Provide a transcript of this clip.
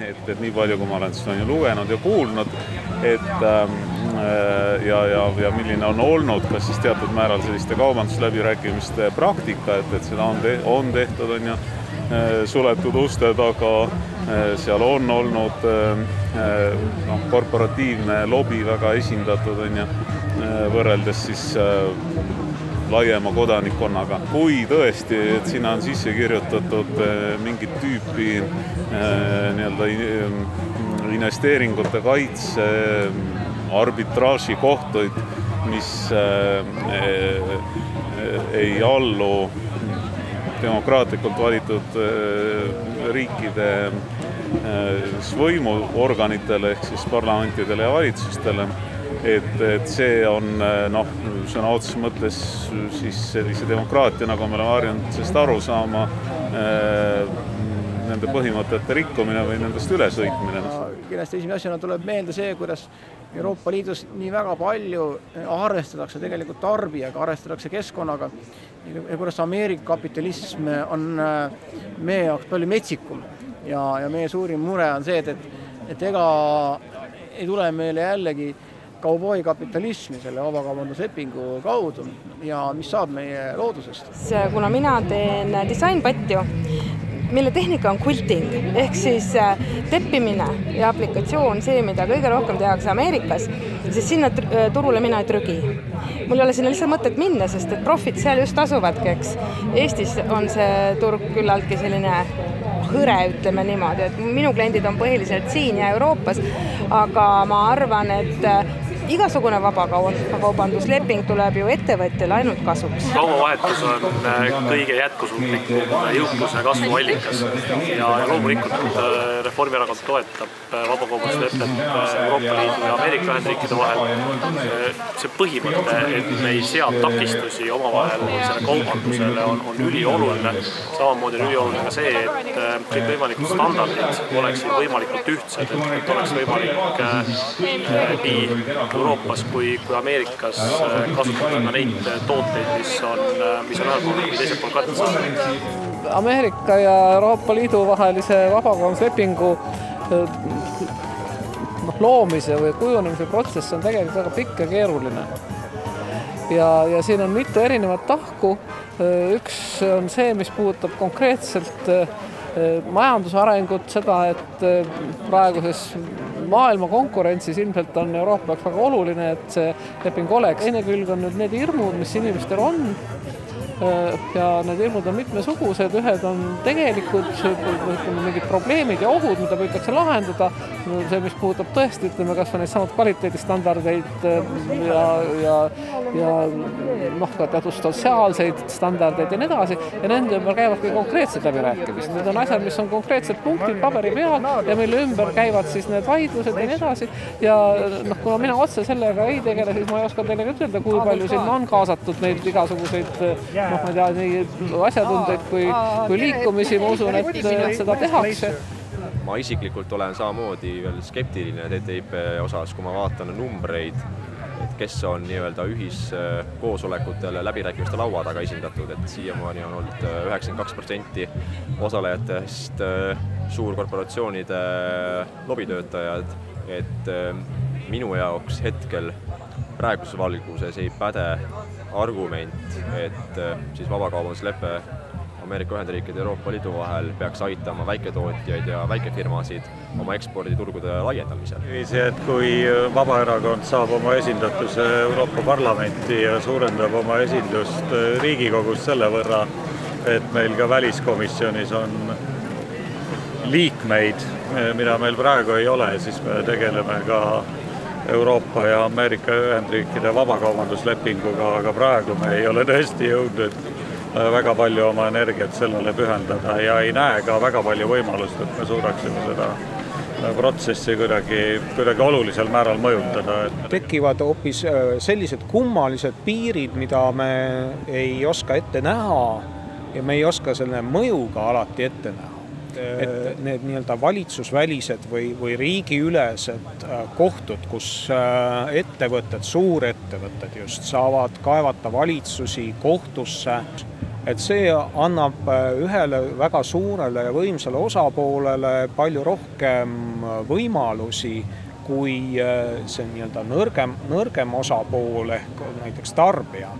et nii palju, kui ma olen seda lugenud ja kuulnud, ja milline on olnud kas siis teatud määral selliste kaubandusläbirääkimiste praktika, et seda on tehtud, on ju, suletud uste taga, seal on olnud korporatiivne lobi väga esindatud, on ju, võrreldes siis laiema kodanikkonnaga. Kui tõesti, et sinna on sisse kirjutatud mingit tüüpi investeeringute kaitse, arbitraaži kohtuid, mis ei allu demokraatlikult valitud riikide võimuorganitele ehk siis parlamentidele ja valitsustele, et see on sõna otseses mõttes siis sellise demokraatia, nagu me oleme harjunud sellest aru saama, nende põhimõtete rikkumine või nendest ülesõitmine. Kindlasti esimese asjana tuleb meelde see, kuidas Euroopa Liidus nii väga palju arvestatakse tegelikult tarbijaga, arvestatakse keskkonnaga ja kuidas Ameerika kapitalism on meie jaoks palju metsikum ja meie suurim mure on see, et ega ei tule meile jällegi kauboi kapitalismi selle vabakaubanduslepingu kaudu ja mis saab meie loodusest. Kuna mina teen disainpatju, mille tehnika on quilting, ehk siis teppimine ja aplikatsioon, see, mida kõige rohkem tehakse Ameerikas, siis sinna turule mina ei trügi. Mul ei ole sinna lihtsalt mõtet minna, sest et profit seal just tasuvadki, eks. Eestis on see turg küllaltki selline hõre, ütleme niimoodi, et minu kliendid on põhiliselt siin ja Euroopas, aga ma arvan, et igasugune vabakaubandusleping tuleb ju ettevõtjale ainult kasuks. Kaubavahetus on kõige jätkusuutlikum jõukuse kasvuallikas ja loomulikult Reformierakond toetab vabakaubanduslepet Euroopa Liidu ja Ameerika Ühendriikide vahel. See põhimõte, et me ei sea takistusi omavahel selle kaubandusele on ülioluline. Samamoodi on ülioluline ka see, et kõik võimalikud standardid oleksid võimalikult ühtsed, et oleks võimalik nii Euroopas kui Ameerikas kasutada neid tooteid, mis on ühel pool või teisel pool katta saada. Ameerika ja Euroopa Liidu vahelise vabakaubanduslepingu loomise või kujunemise protsess on tegelikult väga pikk ja keeruline. Ja siin on mitu erinevat tahku. Üks on see, mis puudutab konkreetselt majandusarengut, seda, et praeguses maailma konkurentsis ilmselt on Euroopa jaoks väga oluline, et see leping oleks. Teine külg on nüüd need hirmud, mis inimestel on. Ja need hirmud on mitmesugused, ühed on tegelikult mingid probleemid ja ohud, mida püütakse lahendada. See, mis puudutab tõesti, ütleme, kas on neid samad kvaliteedistandardeid ja ka teatud sotsiaalseid standardeid ja nii edasi. Ja nende ümber käivadki konkreetsed läbirääkimised. Need on asjad, mis on konkreetsed punktid paberi peal ja mille ümber käivad siis need vaidlused ja nii edasi. Ja kuna mina otse sellega ei tegele, siis ma ei oska teile ütelda, kui palju sinna on kaasatud neid igasuguseid nii asjatundjaid kui liikumisi, ma usun, et seda tehakse. Ma isiklikult olen samamoodi veel skeptiline TTIP osas, kui ma vaatan numbreid, et kes on nii-öelda ühiskoosolekutel läbirääkimiste laua taga esindatud, et siiamaani on olnud 92% osalejatest suurkorporatsioonide lobitöötajad, et minu jaoks hetkel praeguses valguses ei päde argument, et siis vabakaubanduslepe Ameerika Ühendriikide ja Euroopa Liidu vahel peaks aitama väiketootjaid ja väikefirmasid oma eksporditurgude laiendamisel. See, et kui Vabaerakond saab oma esindatuse Euroopa Parlamenti ja suurendab oma esindust Riigikogus selle võrra, et meil ka väliskomisjonis on liikmeid, mida meil praegu ei ole, siis me tegeleme ka Euroopa ja Ameerika Ühendriikide vabakaubanduslepinguga, aga praegu me ei ole tõesti jõudnud väga palju oma energiat sellele pühendada ja ei näe ka väga palju võimalust, et me suudaksime seda protsessi kuidagi olulisel määral mõjutada. Tekivad hoopis sellised kummalised piirid, mida me ei oska ette näha ja me ei oska selle mõjuga alati ette näha. Et need nii-öelda valitsusvälised või riigiülesed kohtud, kus ettevõtted, suurettevõtted just saavad kaevata valitsusi kohtusse, et see annab ühele väga suurele ja võimsale osapoolele palju rohkem võimalusi kui see nii-öelda nõrgem osapool ehk näiteks tarbija.